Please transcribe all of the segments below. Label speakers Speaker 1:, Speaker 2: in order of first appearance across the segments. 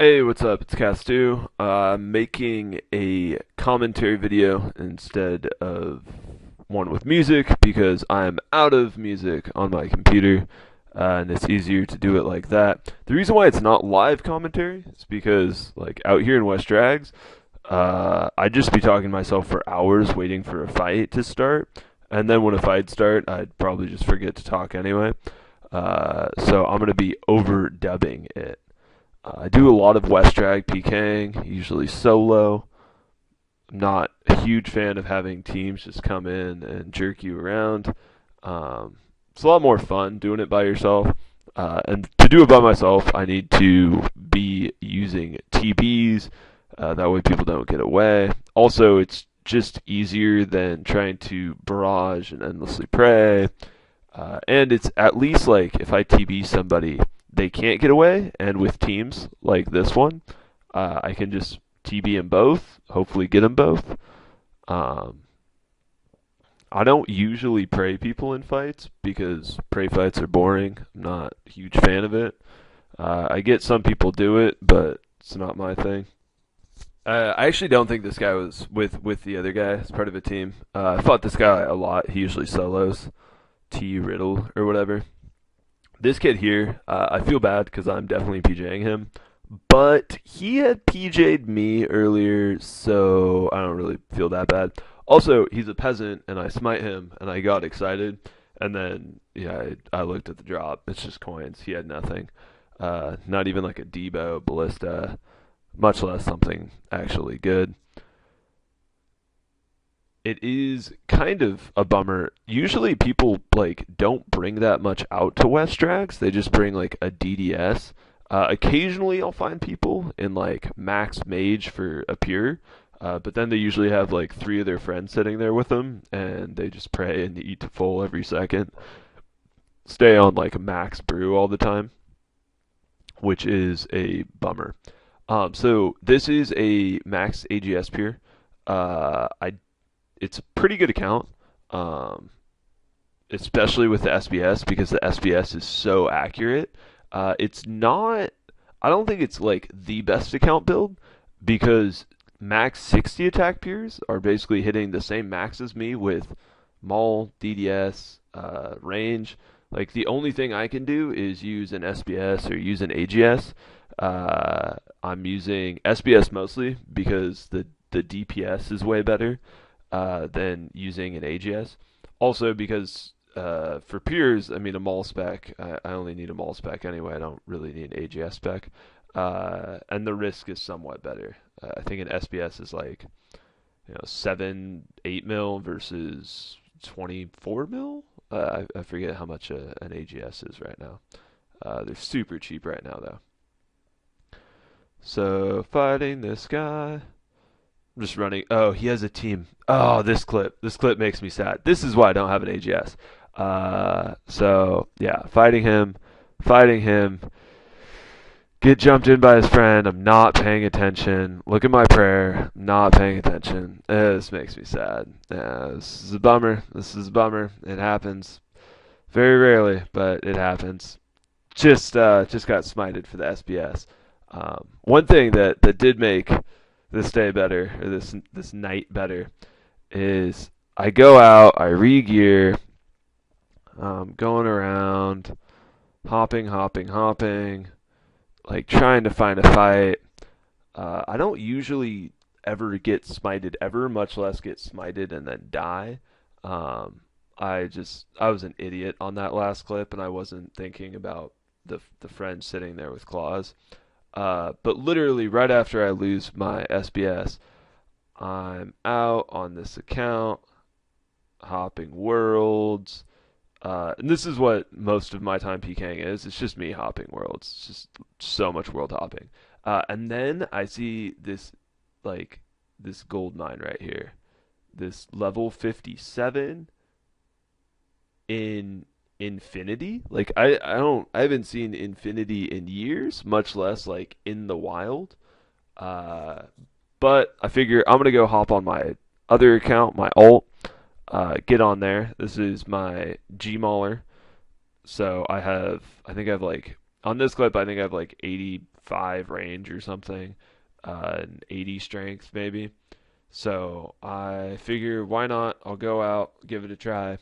Speaker 1: Hey, what's up? It's Castoo. I'm making a commentary video instead of one with music because I'm out of music on my computer, and it's easier to do it like that. The reason why it's not live commentary is because, like, out here in West Drags, I'd just be talking to myself for hours waiting for a fight to start, and then when a fight start, I'd probably just forget to talk anyway. So I'm gonna be overdubbing it. I do a lot of West Drag pking, usually solo. I'm not a huge fan of having teams just come in and jerk you around. It's a lot more fun doing it by yourself. And to do it by myself, I need to be using TBs. That way people don't get away. Also, it's just easier than trying to barrage and endlessly pray. And it's at least like if I TB somebody, they can't get away. And with teams like this one, I can just TB them both, hopefully get them both. Um, I don't usually pray people in fights because pray fights are boring. I'm not a huge fan of it. I get some people do it, but it's not my thing. I actually don't think this guy was with the other guy as part of a team. I fought this guy a lot. He usually solos. T Riddle or whatever. This kid here, I feel bad because I'm definitely PJing him, but he had PJ'd me earlier, so I don't really feel that bad. Also, he's a peasant, and I smite him, and I got excited, and then yeah, I looked at the drop. It's just coins. He had nothing, not even like a Debo ballista, much less something actually good. It is kind of a bummer. Usually people like don't bring that much out to West Drags. They just bring like a DDS. Occasionally I'll find people in like max mage for a pure, but then they usually have like three of their friends sitting there with them, and they just pray and eat to full every second. Stay on like max brew all the time, which is a bummer. So this is a max AGS pure. I It's a pretty good account, um, especially with the SBS because the SBS is so accurate. It's not. I don't think it's like the best account build because max 60 attack peers are basically hitting the same max as me with Maul, DDS, range. Like the only thing I can do is use an SBS or use an AGS. I'm using SBS mostly because the DPS is way better than using an AGS. Also, because for peers, I mean, a mall spec, I only need a mall spec anyway. I don't really need an AGS spec. And the risk is somewhat better. I think an SBS is like, 7, 8 mil versus 24 mil. I forget how much an AGS is right now. They're super cheap right now, though. So, fighting this guy. I'm just running. Oh, he has a team. Oh, this clip. This clip makes me sad. This is why I don't have an AGS. So yeah, fighting him, fighting him. Get jumped in by his friend. I'm not paying attention. Look at my prayer. I'm not paying attention. This makes me sad. This is a bummer. This is a bummer. It happens very rarely, but it happens. Just got smited for the SBS. One thing that did make this day better, or this night better, is I go out, I re-gear, going around, hopping, like trying to find a fight. I don't usually ever get smited ever, much less get smited and then die. Um, I was an idiot on that last clip, and I wasn't thinking about the friend sitting there with claws. But literally right after I lose my SBS, I'm out on this account, hopping worlds. And this is what most of my time PKing is. It's just me hopping worlds. It's just so much world hopping. And then I see like, this gold mine right here. This level 57 in Infinity. Like, I haven't seen Infinity in years, much less like in the wild. Uh, but I figure I'm gonna go hop on my other account, my alt, get on there. This is my gmauler. So I think I have like On this clip, I think I have like 85 range or something, and 80 strength maybe. So I figure why not? I'll go out, give it a try.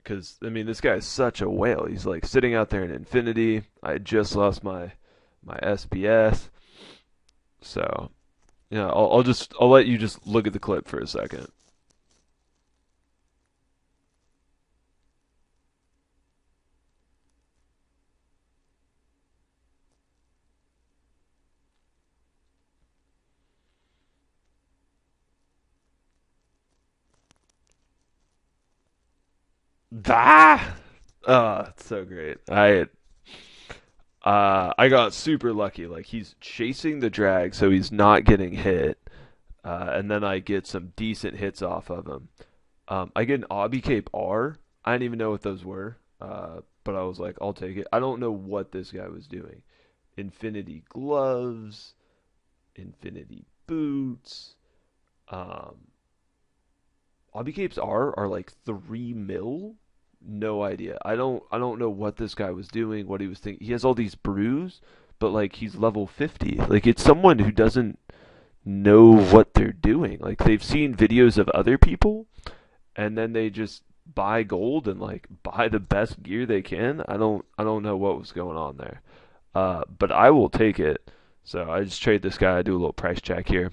Speaker 1: Because I mean, this guy is such a whale. He's like sitting out there in infinity. I just lost my SBS, so yeah, I'll let you just look at the clip for a second. Ah, it's so great. I got super lucky. Like he's chasing the drag, so he's not getting hit, and then I get some decent hits off of him. I get an obby cape R. I didn't even know what those were, but I was like, I'll take it. I don't know what this guy was doing. Infinity gloves, infinity boots. Um, obby capes are like 3 mil. No idea. I don't know what this guy was doing, what he was thinking. He has all these brews, but like he's level 50. Like it's someone who doesn't know what they're doing. Like they've seen videos of other people and then they just buy gold and like buy the best gear they can. I don't know what was going on there. But I will take it. So I just trade this guy. I do a little price check here.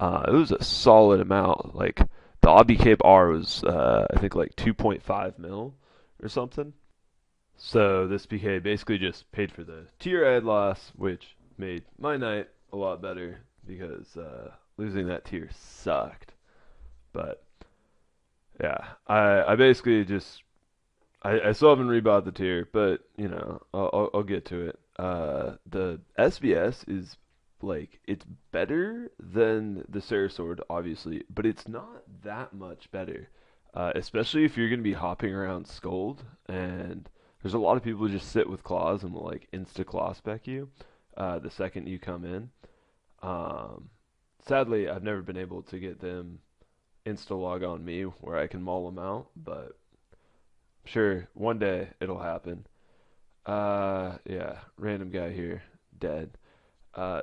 Speaker 1: It was a solid amount. Like the Obby Cape R was I think like 2.5 mil or something. So this PK basically just paid for the tier I had lost, which made my night a lot better because losing that tier sucked. But yeah, I basically just I still haven't rebought the tier, but you know I'll get to it. The SBS is like it's better than the Sarah Sword, obviously, but it's not that much better. Especially if you're gonna be hopping around Scold, and there's a lot of people who just sit with claws and will like insta claw spec you the second you come in. Um, Sadly, I've never been able to get them insta log on me where I can maul them out, but sure, one day it'll happen. Yeah, random guy here, dead.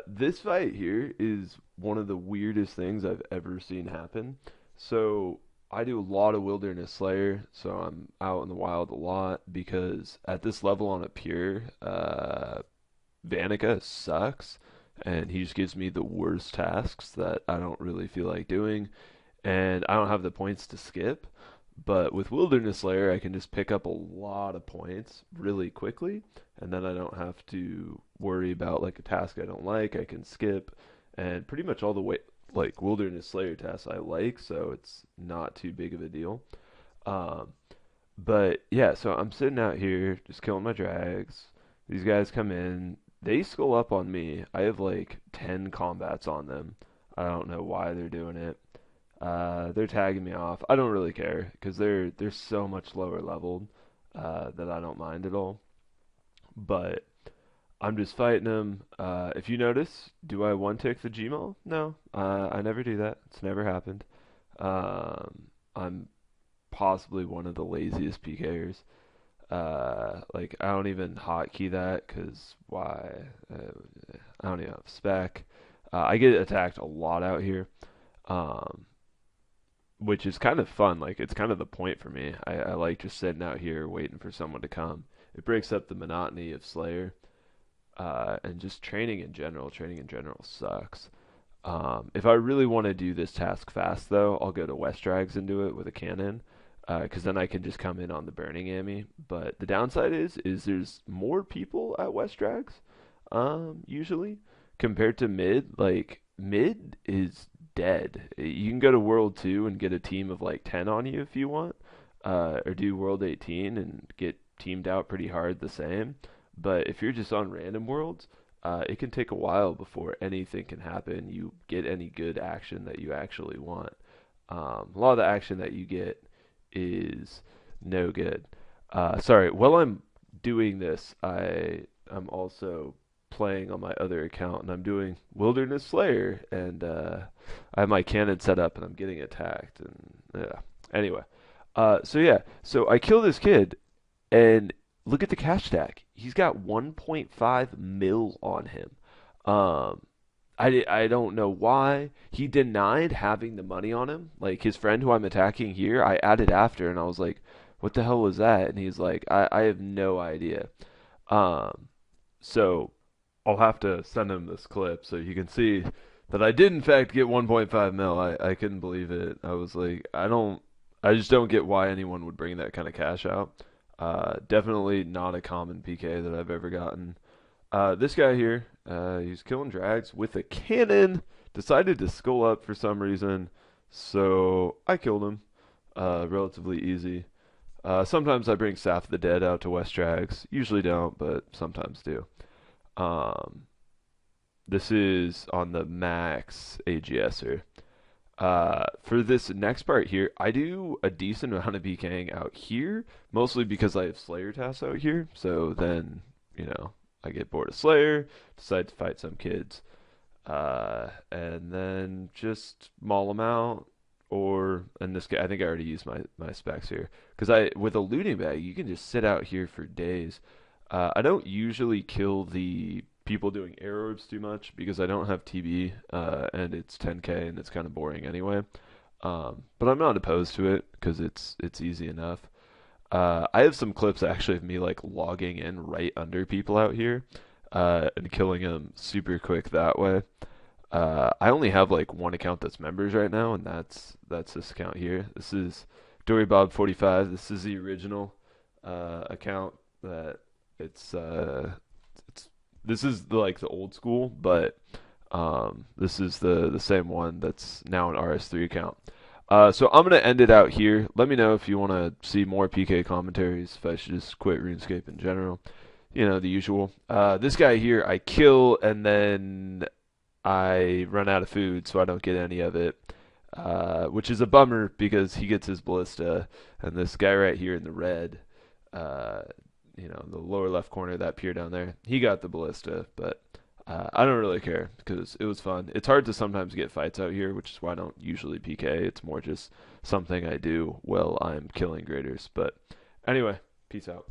Speaker 1: This fight here is one of the weirdest things I've ever seen happen. So I do a lot of Wilderness Slayer, so I'm out in the wild a lot because at this level on a pure, Vanica sucks, and he just gives me the worst tasks that I don't really feel like doing, and I don't have the points to skip. But with Wilderness Slayer, I can just pick up a lot of points really quickly, and then I don't have to worry about like a task I don't like. I can skip, and pretty much all the way like Wilderness Slayer tasks I like, so it's not too big of a deal. Um, but yeah, so I'm sitting out here just killing my drags. These guys come in, they skull up on me. I have like 10 combats on them. I don't know why they're doing it. They're tagging me off. I don't really care because they're so much lower leveled that I don't mind at all. But I'm just fighting them. If you notice, do I one tick the Gmail? No, I never do that. It's never happened. I'm possibly one of the laziest PKers. Like I don't even hotkey that because why? I don't even have spec. I get attacked a lot out here. Um, which is kind of fun. Like it's kind of the point for me. I like just sitting out here waiting for someone to come. It breaks up the monotony of Slayer, and just training in general. Training in general sucks. If I really want to do this task fast, though, I'll go to West Drags and do it with a cannon, because then I can just come in on the burning Ammy. But the downside is there's more people at West Drags, usually compared to mid. Like mid is dead. You can go to World 2 and get a team of like 10 on you if you want, or do World 18 and get teamed out pretty hard the same. But if you're just on random worlds, it can take a while before anything can happen. You get any good action that you actually want. A lot of the action that you get is no good. Sorry, while I'm doing this, I'm also playing on my other account and I'm doing Wilderness Slayer and I have my cannon set up and I'm getting attacked and yeah. Anyway, so yeah, so I kill this kid and look at the cash stack. He's got 1.5 mil on him. Um, I don't know why he denied having the money on him. Like his friend who I'm attacking here, I added after, and I was like, "What the hell was that?" And he's like, "I have no idea." Um, so I'll have to send him this clip so you can see that I did in fact get 1.5 mil. I couldn't believe it. I was like, I just don't get why anyone would bring that kind of cash out. Definitely not a common PK that I've ever gotten. This guy here, he's killing drags with a cannon. Decided to skull up for some reason, so I killed him. Relatively easy. Sometimes I bring Saf the Dead out to West Drags. Usually don't, but sometimes do. Um, this is on the max AGSer. For this next part here, I do a decent amount of PKing out here, mostly because I have Slayer tasks out here. So then, you know, I get bored of Slayer, decide to fight some kids, and then just maul them out. Or in this case, I think I already used my specs here because I with a looting bag, you can just sit out here for days. I don't usually kill the people doing air orbs too much because I don't have TB and it's 10k and it's kind of boring anyway. But I'm not opposed to it because it's easy enough. I have some clips actually of me like logging in right under people out here and killing them super quick that way. I only have like one account that's members right now, and that's this account here. This is DoryBob45. This is the original account that it's it's this is like the old school, but this is the same one that's now an RS3 account. So I'm gonna end it out here. Let me know if you want to see more PK commentaries. If I should just quit RuneScape in general. You know the usual. This guy here, I kill and then I run out of food, so I don't get any of it. Which is a bummer because he gets his ballista, and this guy right here in the red, uh, the lower left corner, that pier down there, he got the ballista, but I don't really care because it was fun. It's hard to sometimes get fights out here, which is why I don't usually PK. It's more just something I do while I'm killing graders. But anyway, peace out.